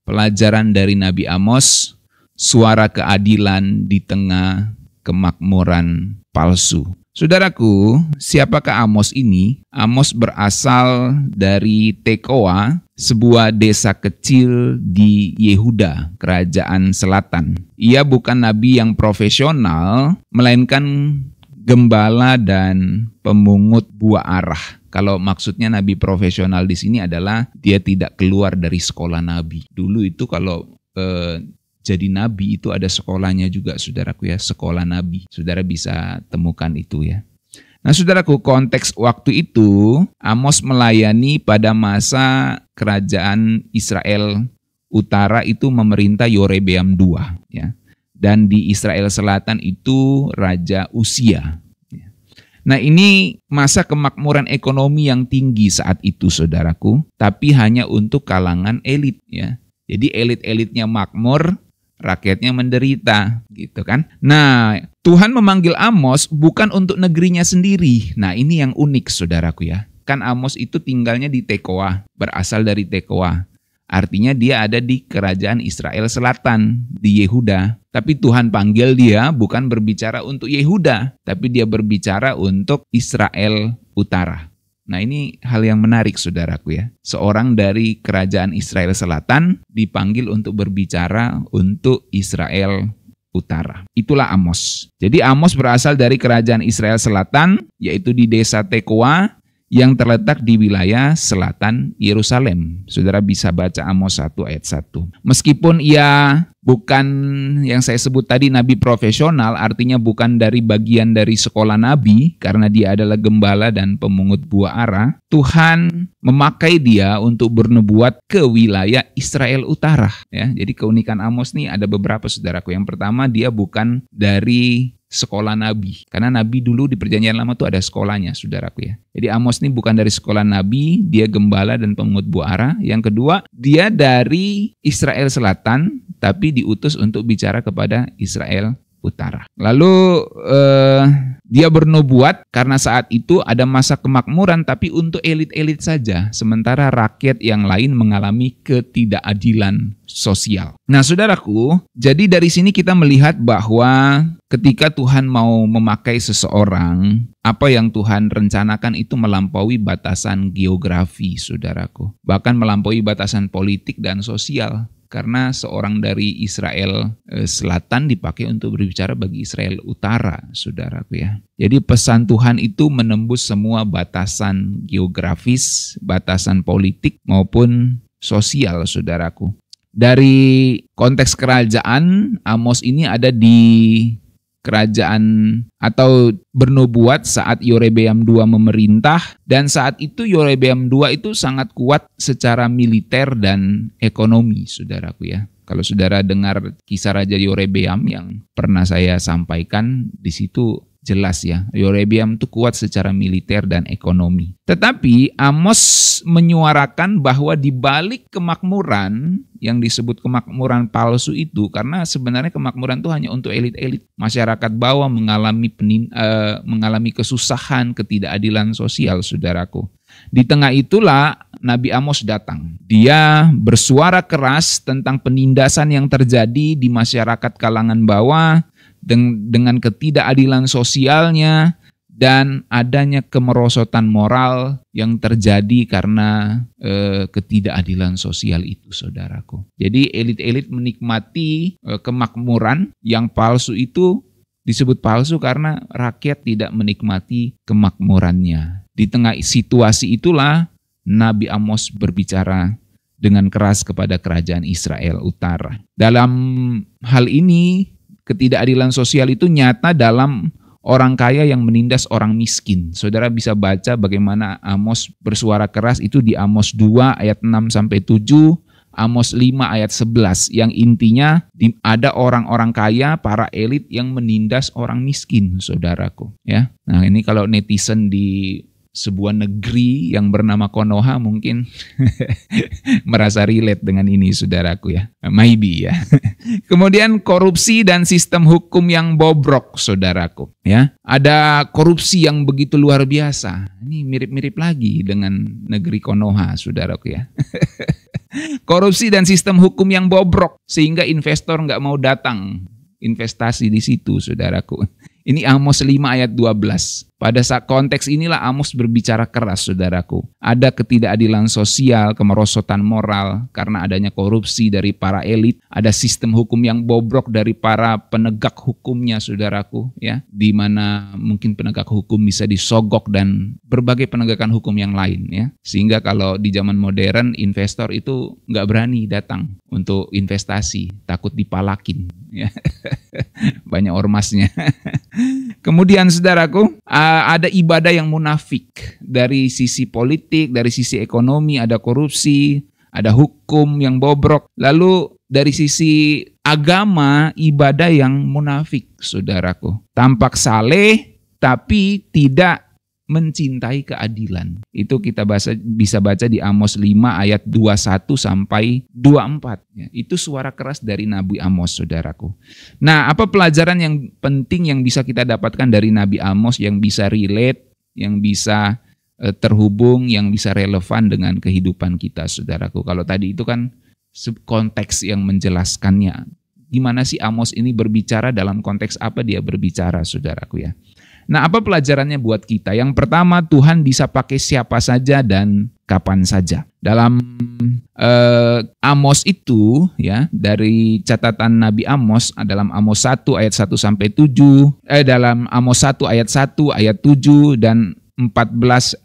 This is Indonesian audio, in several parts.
Pelajaran dari Nabi Amos, suara keadilan di tengah kemakmuran palsu. Saudaraku, siapakah Amos ini? Amos berasal dari Tekoa, sebuah desa kecil di Yehuda, kerajaan selatan. Ia bukan nabi yang profesional, melainkan gembala dan pemungut buah arah. Kalau maksudnya nabi profesional di sini adalah dia tidak keluar dari sekolah nabi. Dulu itu kalau jadi nabi itu ada sekolahnya juga, saudaraku ya, sekolah nabi. Saudara bisa temukan itu ya. Nah saudaraku, konteks waktu itu Amos melayani pada masa kerajaan Israel Utara itu memerintah Yerobeam II ya. Dan di Israel Selatan itu Raja Uzia. Nah ini masa kemakmuran ekonomi yang tinggi saat itu saudaraku, tapi hanya untuk kalangan elit ya. Jadi elit-elitnya makmur, rakyatnya menderita gitu kan. Nah Tuhan memanggil Amos bukan untuk negerinya sendiri. Nah ini yang unik saudaraku ya. Kan Amos itu tinggalnya di Tekoa, berasal dari Tekoa. Artinya dia ada di kerajaan Israel Selatan, di Yehuda. Tapi Tuhan panggil dia bukan berbicara untuk Yehuda, tapi dia berbicara untuk Israel Utara. Nah ini hal yang menarik saudaraku ya. Seorang dari kerajaan Israel Selatan dipanggil untuk berbicara untuk Israel Utara. Itulah Amos. Jadi Amos berasal dari kerajaan Israel Selatan, yaitu di desa Tekoa, yang terletak di wilayah selatan Yerusalem. Saudara bisa baca Amos 1 ayat 1. Meskipun ia bukan yang saya sebut tadi nabi profesional, artinya bukan dari bagian dari sekolah nabi, karena dia adalah gembala dan pemungut buah ara, Tuhan memakai dia untuk bernubuat ke wilayah Israel Utara. Ya, jadi keunikan Amos nih ada beberapa saudaraku. Yang pertama, dia bukan dari sekolah nabi. Karena nabi dulu di perjanjian lama tuh ada sekolahnya, saudaraku ya. Jadi Amos ini bukan dari sekolah nabi, dia gembala dan pemungut buah ara. Yang kedua, dia dari Israel Selatan, tapi diutus untuk bicara kepada Israel Utara. Lalu dia bernubuat karena saat itu ada masa kemakmuran tapi untuk elit-elit saja, sementara rakyat yang lain mengalami ketidakadilan sosial. Nah saudaraku, jadi dari sini kita melihat bahwa ketika Tuhan mau memakai seseorang, apa yang Tuhan rencanakan itu melampaui batasan geografi, saudaraku. Bahkan melampaui batasan politik dan sosial. Karena seorang dari Israel Selatan dipakai untuk berbicara bagi Israel Utara, saudaraku ya. Jadi pesan Tuhan itu menembus semua batasan geografis, batasan politik maupun sosial, saudaraku. Dari konteks kerajaan, Amos ini ada di kerajaan atau bernubuat saat Yerobeam II memerintah, dan saat itu Yerobeam II itu sangat kuat secara militer dan ekonomi, saudaraku ya. Kalau saudara dengar kisah Raja Yerobeam yang pernah saya sampaikan, di situ jelas ya, Yerobeam itu kuat secara militer dan ekonomi. Tetapi Amos menyuarakan bahwa di balik kemakmuran yang disebut kemakmuran palsu itu, karena sebenarnya kemakmuran itu hanya untuk elit-elit. Masyarakat bawah mengalami kesusahan, ketidakadilan sosial, saudaraku. Di tengah itulah Nabi Amos datang. Dia bersuara keras tentang penindasan yang terjadi di masyarakat kalangan bawah, dengan ketidakadilan sosialnya dan adanya kemerosotan moral yang terjadi karena ketidakadilan sosial itu, saudaraku. Jadi elit-elit menikmati kemakmuran yang palsu itu disebut palsu karena rakyat tidak menikmati kemakmurannya. Di tengah situasi itulah Nabi Amos berbicara dengan keras kepada kerajaan Israel Utara. Dalam hal ini, ketidakadilan sosial itu nyata dalam orang kaya yang menindas orang miskin. Saudara bisa baca bagaimana Amos bersuara keras itu di Amos 2 ayat 6-7, Amos 5 ayat 11, yang intinya ada orang-orang kaya, para elit yang menindas orang miskin, saudaraku. Ya, nah ini kalau netizen di sebuah negeri yang bernama Konoha mungkin merasa relate dengan ini, saudaraku ya. Maybe ya. Kemudian korupsi dan sistem hukum yang bobrok, saudaraku ya. Ada korupsi yang begitu luar biasa. Ini mirip-mirip lagi dengan negeri Konoha, saudaraku ya. Korupsi dan sistem hukum yang bobrok sehingga investor nggak mau datang investasi di situ, saudaraku. Ini Amos 5 ayat 12. Pada saat konteks inilah Amos berbicara keras, saudaraku. Ada ketidakadilan sosial, kemerosotan moral karena adanya korupsi dari para elit. Ada sistem hukum yang bobrok dari para penegak hukumnya, saudaraku. Ya, di mana mungkin penegak hukum bisa disogok dan berbagai penegakan hukum yang lain. Ya, sehingga kalau di zaman modern investor itu nggak berani datang untuk investasi, takut dipalakin. Ya. Banyak ormasnya. Kemudian saudaraku, ada ibadah yang munafik. Dari sisi politik, dari sisi ekonomi, ada korupsi, ada hukum yang bobrok. Lalu dari sisi agama, ibadah yang munafik, saudaraku. Tampak saleh, tapi tidak mencintai keadilan. Itu kita bisa baca di Amos 5 ayat 21 sampai 24. Ya, itu suara keras dari Nabi Amos, saudaraku. Nah, apa pelajaran yang penting yang bisa kita dapatkan dari Nabi Amos yang bisa relate, yang bisa terhubung, yang bisa relevan dengan kehidupan kita, saudaraku. Kalau tadi itu kan konteks yang menjelaskannya. Gimana sih Amos ini berbicara, dalam konteks apa dia berbicara, saudaraku ya. Nah, apa pelajarannya buat kita? Yang pertama, Tuhan bisa pakai siapa saja dan kapan saja. Dalam Amos itu, ya, dari catatan Nabi Amos, dalam Amos 1 ayat 1 sampai 7, dalam Amos 1 ayat 1 ayat 7 dan 14,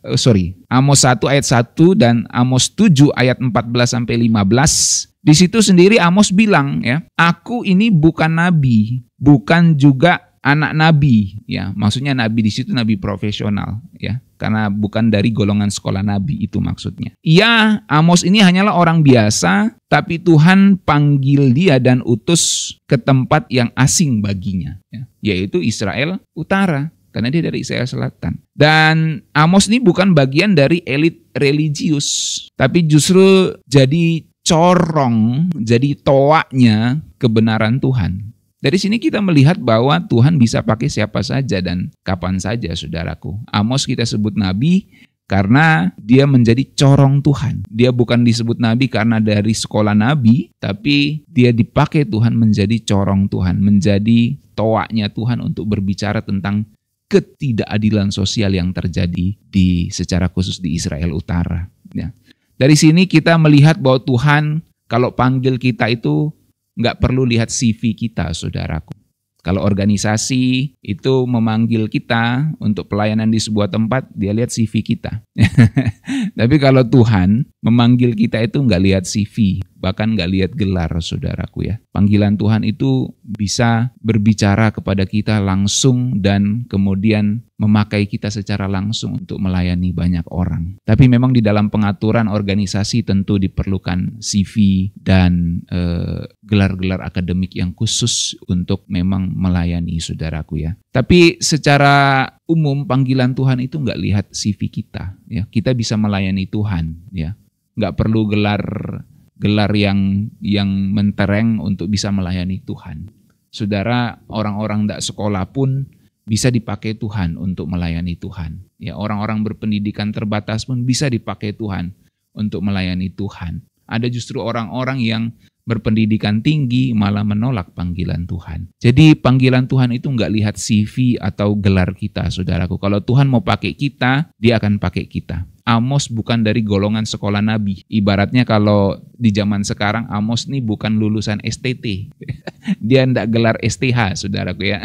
Amos 1 ayat 1 dan Amos 7 ayat 14 sampai 15. Di situ sendiri Amos bilang, ya, aku ini bukan nabi, bukan juga anak nabi, ya, maksudnya nabi di situ nabi profesional, ya, karena bukan dari golongan sekolah nabi, itu maksudnya. Iya, Amos ini hanyalah orang biasa, tapi Tuhan panggil dia dan utus ke tempat yang asing baginya, ya, yaitu Israel Utara, karena dia dari Israel Selatan. Dan Amos ini bukan bagian dari elit religius, tapi justru jadi corong, jadi toaknya kebenaran Tuhan. Dari sini kita melihat bahwa Tuhan bisa pakai siapa saja dan kapan saja, saudaraku. Amos kita sebut nabi karena dia menjadi corong Tuhan. Dia bukan disebut nabi karena dari sekolah nabi, tapi dia dipakai Tuhan menjadi corong Tuhan, menjadi toaknya Tuhan untuk berbicara tentang ketidakadilan sosial yang terjadi secara khusus di Israel Utara. Ya. Dari sini kita melihat bahwa Tuhan kalau panggil kita itu nggak perlu lihat CV kita, saudaraku. Kalau organisasi itu memanggil kita untuk pelayanan di sebuah tempat, dia lihat CV kita. Tapi kalau Tuhan memanggil kita itu nggak lihat CV, bahkan nggak lihat gelar, saudaraku ya. Panggilan Tuhan itu bisa berbicara kepada kita langsung dan kemudian memakai kita secara langsung untuk melayani banyak orang. Tapi memang di dalam pengaturan organisasi tentu diperlukan CV dan gelar-gelar akademik yang khusus untuk memang melayani, saudaraku ya. Tapi secara umum panggilan Tuhan itu nggak lihat CV kita, ya. Kita bisa melayani Tuhan, ya. Nggak perlu gelar yang mentereng untuk bisa melayani Tuhan. Saudara, orang-orang tidak sekolah pun bisa dipakai Tuhan untuk melayani Tuhan. Ya, orang-orang berpendidikan terbatas pun bisa dipakai Tuhan untuk melayani Tuhan. Ada justru orang-orang yang berpendidikan tinggi malah menolak panggilan Tuhan. Jadi panggilan Tuhan itu nggak lihat CV atau gelar kita, saudaraku. Kalau Tuhan mau pakai kita, dia akan pakai kita. Amos bukan dari golongan sekolah nabi. Ibaratnya kalau di zaman sekarang Amos nih bukan lulusan STT. Dia ndak gelar STH, saudaraku ya.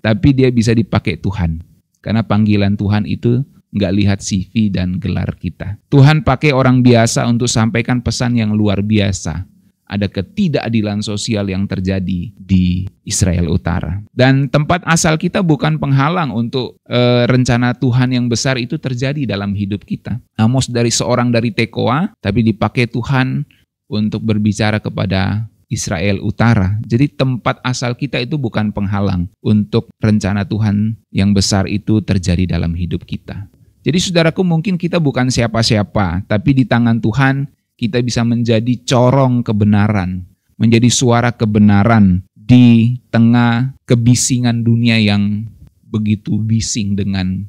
Tapi dia bisa dipakai Tuhan. Karena panggilan Tuhan itu nggak lihat CV dan gelar kita. Tuhan pakai orang biasa untuk sampaikan pesan yang luar biasa. Ada ketidakadilan sosial yang terjadi di Israel Utara. Dan tempat asal kita bukan penghalang untuk rencana Tuhan yang besar itu terjadi dalam hidup kita. Amos seorang dari Tekoa, tapi dipakai Tuhan untuk berbicara kepada Israel Utara. Jadi tempat asal kita itu bukan penghalang untuk rencana Tuhan yang besar itu terjadi dalam hidup kita. Jadi saudaraku, mungkin kita bukan siapa-siapa, tapi di tangan Tuhan kita bisa menjadi corong kebenaran, menjadi suara kebenaran di tengah kebisingan dunia yang begitu bising dengan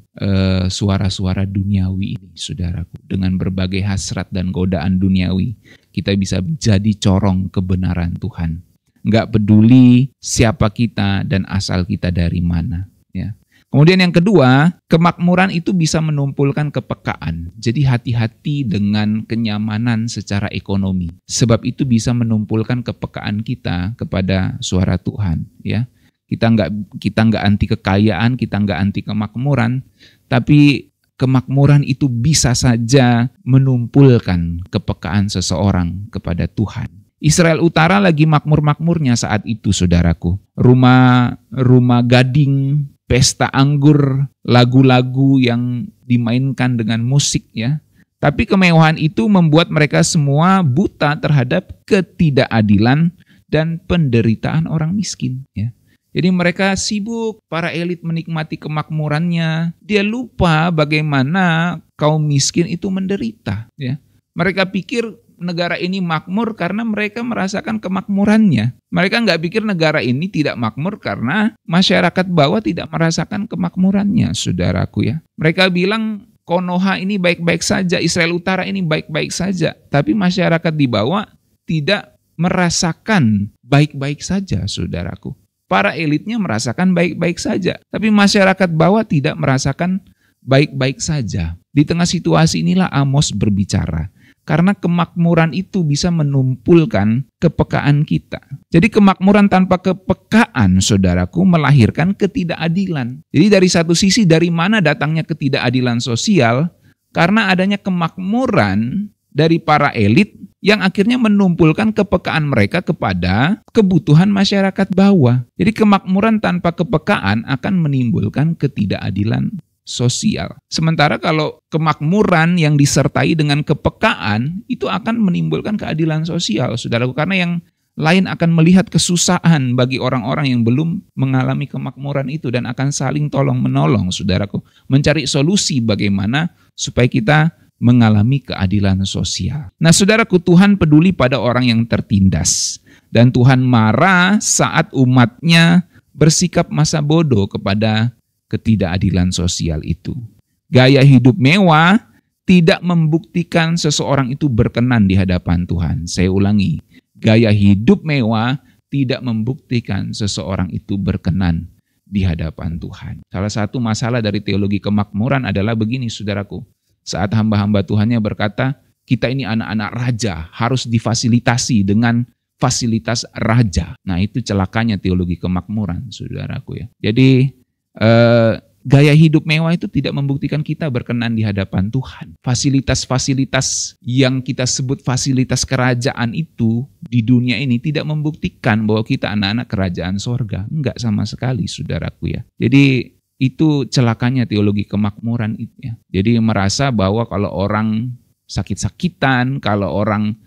suara-suara duniawi ini, saudaraku, dengan berbagai hasrat dan godaan duniawi. kita bisa jadi corong kebenaran Tuhan. Nggak peduli siapa kita dan asal kita dari mana. Ya. Kemudian yang kedua, kemakmuran itu bisa menumpulkan kepekaan. Jadi hati-hati dengan kenyamanan secara ekonomi. Sebab itu bisa menumpulkan kepekaan kita kepada suara Tuhan. Ya. Kita nggak anti kekayaan, kita nggak anti kemakmuran, tapi kemakmuran itu bisa saja menumpulkan kepekaan seseorang kepada Tuhan. Israel Utara lagi makmur-makmurnya saat itu, saudaraku. Rumah gading, pesta anggur, lagu-lagu yang dimainkan dengan musik ya. Tapi kemewahan itu membuat mereka semua buta terhadap ketidakadilan dan penderitaan orang miskin ya. Jadi mereka sibuk, para elit menikmati kemakmurannya. Dia lupa bagaimana kaum miskin itu menderita ya. Mereka pikir negara ini makmur karena mereka merasakan kemakmurannya. Mereka nggak pikir negara ini tidak makmur karena masyarakat bawah tidak merasakan kemakmurannya, saudaraku ya. Mereka bilang Konoha ini baik-baik saja, Israel Utara ini baik-baik saja. Tapi masyarakat di bawah tidak merasakan baik-baik saja, saudaraku. Para elitnya merasakan baik-baik saja, tapi masyarakat bawah tidak merasakan baik-baik saja. Di tengah situasi inilah Amos berbicara. Karena kemakmuran itu bisa menumpulkan kepekaan kita. Jadi kemakmuran tanpa kepekaan, saudaraku, melahirkan ketidakadilan. Jadi dari satu sisi, dari mana datangnya ketidakadilan sosial? Karena adanya kemakmuran dari para elit yang akhirnya menumpulkan kepekaan mereka kepada kebutuhan masyarakat bawah. Jadi kemakmuran tanpa kepekaan akan menimbulkan ketidakadilan sosial. Sementara kalau kemakmuran yang disertai dengan kepekaan itu akan menimbulkan keadilan sosial, saudaraku. Karena yang lain akan melihat kesusahan bagi orang-orang yang belum mengalami kemakmuran itu dan akan saling tolong-menolong, saudaraku. Mencari solusi bagaimana supaya kita mengalami keadilan sosial. Nah, saudaraku, Tuhan peduli pada orang yang tertindas. Dan Tuhan marah saat umatnya bersikap masa bodoh kepada ketidakadilan sosial itu. Gaya hidup mewah tidak membuktikan seseorang itu berkenan di hadapan Tuhan. Saya ulangi, gaya hidup mewah tidak membuktikan seseorang itu berkenan di hadapan Tuhan. Salah satu masalah dari teologi kemakmuran adalah begini, saudaraku. Saat hamba-hamba Tuhannya berkata, kita ini anak-anak raja, harus difasilitasi dengan fasilitas raja. Nah, itu celakanya teologi kemakmuran, saudaraku ya. Jadi gaya hidup mewah itu tidak membuktikan kita berkenan di hadapan Tuhan. Fasilitas-fasilitas yang kita sebut fasilitas kerajaan itu di dunia ini tidak membuktikan bahwa kita anak-anak kerajaan sorga. Enggak sama sekali, saudaraku ya. Jadi itu celakanya teologi kemakmuran itu ya. Jadi merasa bahwa kalau orang sakit-sakitan, kalau orang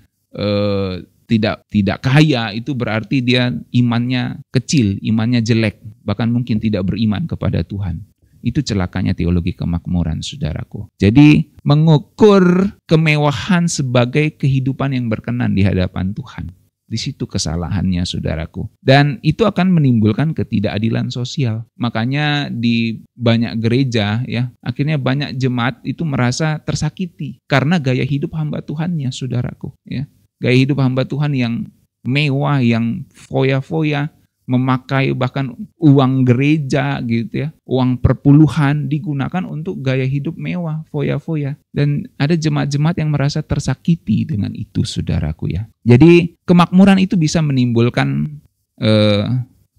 tidak kaya, itu berarti dia imannya kecil, imannya jelek, bahkan mungkin tidak beriman kepada Tuhan. Itu celakanya teologi kemakmuran, saudaraku. Jadi mengukur kemewahan sebagai kehidupan yang berkenan di hadapan Tuhan. Di situ kesalahannya, saudaraku. Dan itu akan menimbulkan ketidakadilan sosial. Makanya di banyak gereja ya, akhirnya banyak jemaat itu merasa tersakiti karena gaya hidup hamba Tuhannya, saudaraku ya. Gaya hidup hamba Tuhan yang mewah, yang foya-foya, memakai bahkan uang gereja gitu ya, uang perpuluhan digunakan untuk gaya hidup mewah, foya-foya. Dan ada jemaat-jemaat yang merasa tersakiti dengan itu, saudaraku ya. Jadi kemakmuran itu bisa menimbulkan,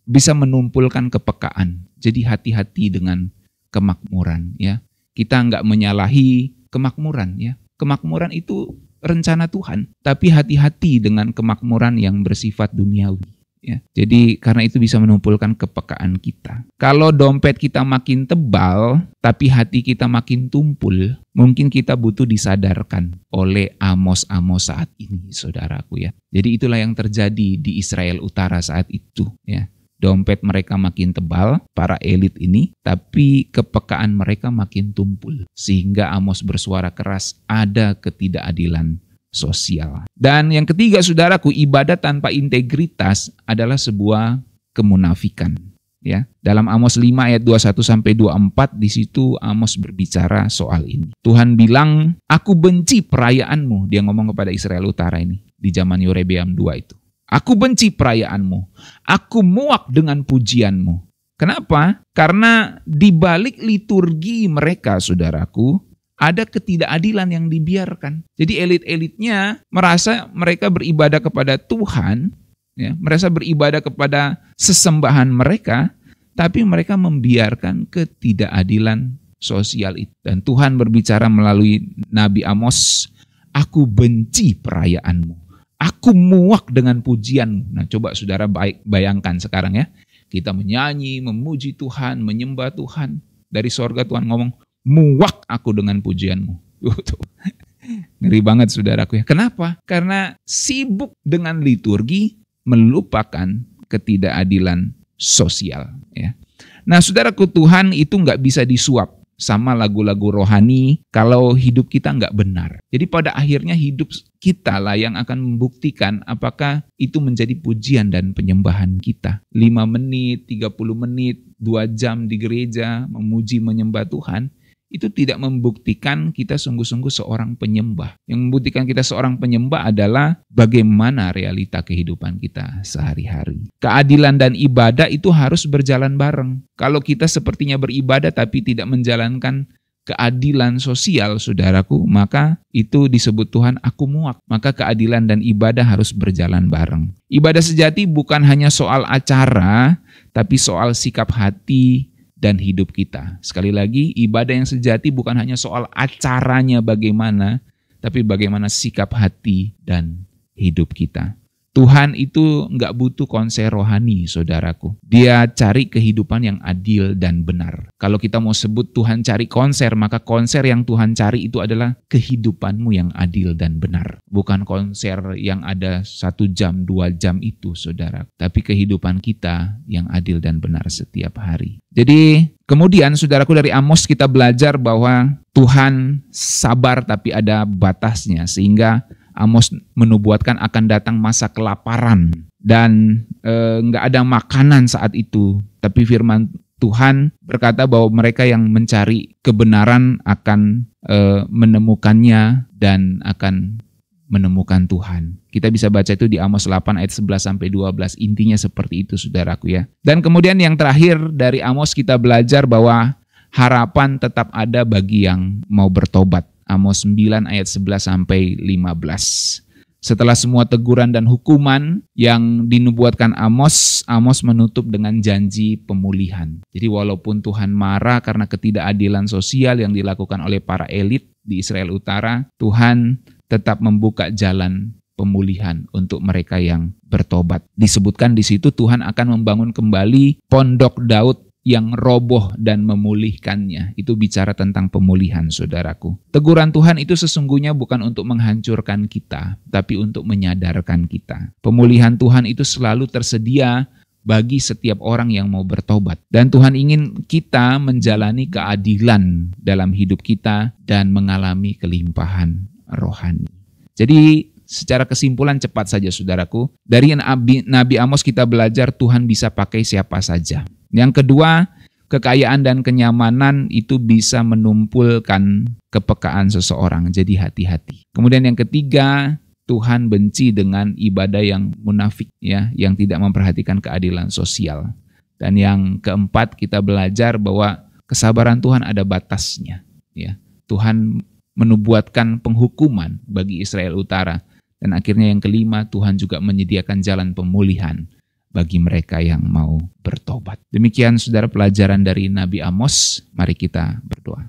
bisa menumpulkan kepekaan. Jadi hati-hati dengan kemakmuran ya. Kita nggak menyalahi kemakmuran ya. Kemakmuran itu rencana Tuhan, tapi hati-hati dengan kemakmuran yang bersifat duniawi. Ya. Jadi karena itu bisa menumpulkan kepekaan kita. Kalau dompet kita makin tebal, tapi hati kita makin tumpul, mungkin kita butuh disadarkan oleh Amos-Amos saat ini, saudaraku ya. Jadi itulah yang terjadi di Israel Utara saat itu. Ya. Dompet mereka makin tebal, para elit ini, tapi kepekaan mereka makin tumpul. Sehingga Amos bersuara keras, ada ketidakadilan sosial. Dan yang ketiga, saudaraku, ibadat tanpa integritas adalah sebuah kemunafikan. Ya, dalam Amos 5 ayat 21 sampai 24 di situ Amos berbicara soal ini. Tuhan bilang, "Aku benci perayaanmu." Dia ngomong kepada Israel Utara ini di zaman Yorebeam 2 itu. "Aku benci perayaanmu. Aku muak dengan pujianmu." Kenapa? Karena di balik liturgi mereka, saudaraku, ada ketidakadilan yang dibiarkan. Jadi elit-elitnya merasa mereka beribadah kepada Tuhan, ya, merasa beribadah kepada sesembahan mereka, tapi mereka membiarkan ketidakadilan sosial itu. Dan Tuhan berbicara melalui Nabi Amos, "Aku benci perayaanmu. Aku muak dengan pujianmu." Nah, coba saudara bayangkan sekarang ya. Kita menyanyi, memuji Tuhan, menyembah Tuhan. Dari sorga Tuhan ngomong, "Muak aku dengan pujianmu." Ngeri banget saudaraku ya. Kenapa? Karena sibuk dengan liturgi, melupakan ketidakadilan sosial. Ya. Nah saudaraku, Tuhan itu nggak bisa disuap sama lagu-lagu rohani kalau hidup kita nggak benar. Jadi pada akhirnya hidup kita lah yang akan membuktikan apakah itu menjadi pujian dan penyembahan kita. 5 menit, 30 menit, 2 jam di gereja memuji menyembah Tuhan, itu tidak membuktikan kita sungguh-sungguh seorang penyembah. Yang membuktikan kita seorang penyembah adalah bagaimana realita kehidupan kita sehari-hari. Keadilan dan ibadah itu harus berjalan bareng. Kalau kita sepertinya beribadah tapi tidak menjalankan keadilan sosial, saudaraku, maka itu disebut Tuhan, "Aku muak." Maka keadilan dan ibadah harus berjalan bareng. Ibadah sejati bukan hanya soal acara, tapi soal sikap hati dan hidup kita. Sekali lagi, ibadah yang sejati bukan hanya soal acaranya bagaimana, tapi bagaimana sikap hati dan hidup kita. Tuhan itu nggak butuh konser rohani, saudaraku. Dia cari kehidupan yang adil dan benar. Kalau kita mau sebut Tuhan cari konser, maka konser yang Tuhan cari itu adalah kehidupanmu yang adil dan benar. Bukan konser yang ada 1 jam, 2 jam itu, saudara. Tapi kehidupan kita yang adil dan benar setiap hari. Jadi kemudian, saudaraku, dari Amos kita belajar bahwa Tuhan sabar tapi ada batasnya, sehingga Amos menubuatkan akan datang masa kelaparan dan nggak ada makanan saat itu. Tapi firman Tuhan berkata bahwa mereka yang mencari kebenaran akan menemukannya dan akan menemukan Tuhan. Kita bisa baca itu di Amos 8 ayat 11-12. Intinya seperti itu, saudaraku ya. Dan kemudian yang terakhir dari Amos kita belajar bahwa harapan tetap ada bagi yang mau bertobat. Amos 9 ayat 11-15. Setelah semua teguran dan hukuman yang dinubuatkan Amos menutup dengan janji pemulihan. Jadi walaupun Tuhan marah karena ketidakadilan sosial yang dilakukan oleh para elit di Israel Utara, Tuhan tetap membuka jalan pemulihan untuk mereka yang bertobat. Disebutkan di situ Tuhan akan membangun kembali pondok Daud yang roboh dan memulihkannya. Itu bicara tentang pemulihan, saudaraku. Teguran Tuhan itu sesungguhnya bukan untuk menghancurkan kita, tapi untuk menyadarkan kita. Pemulihan Tuhan itu selalu tersedia bagi setiap orang yang mau bertobat. Dan Tuhan ingin kita menjalani keadilan dalam hidup kita dan mengalami kelimpahan rohani. Jadi secara kesimpulan cepat saja, saudaraku, dari Nabi Amos kita belajar Tuhan bisa pakai siapa saja. Yang kedua, kekayaan dan kenyamanan itu bisa menumpulkan kepekaan seseorang, jadi hati-hati. Kemudian yang ketiga, Tuhan benci dengan ibadah yang munafik, ya, yang tidak memperhatikan keadilan sosial. Dan yang keempat, kita belajar bahwa kesabaran Tuhan ada batasnya, ya. Tuhan menubuatkan penghukuman bagi Israel Utara. Dan akhirnya yang kelima, Tuhan juga menyediakan jalan pemulihan bagi mereka yang mau bertobat. Demikian saudara pelajaran dari Nabi Amos. Mari kita berdoa.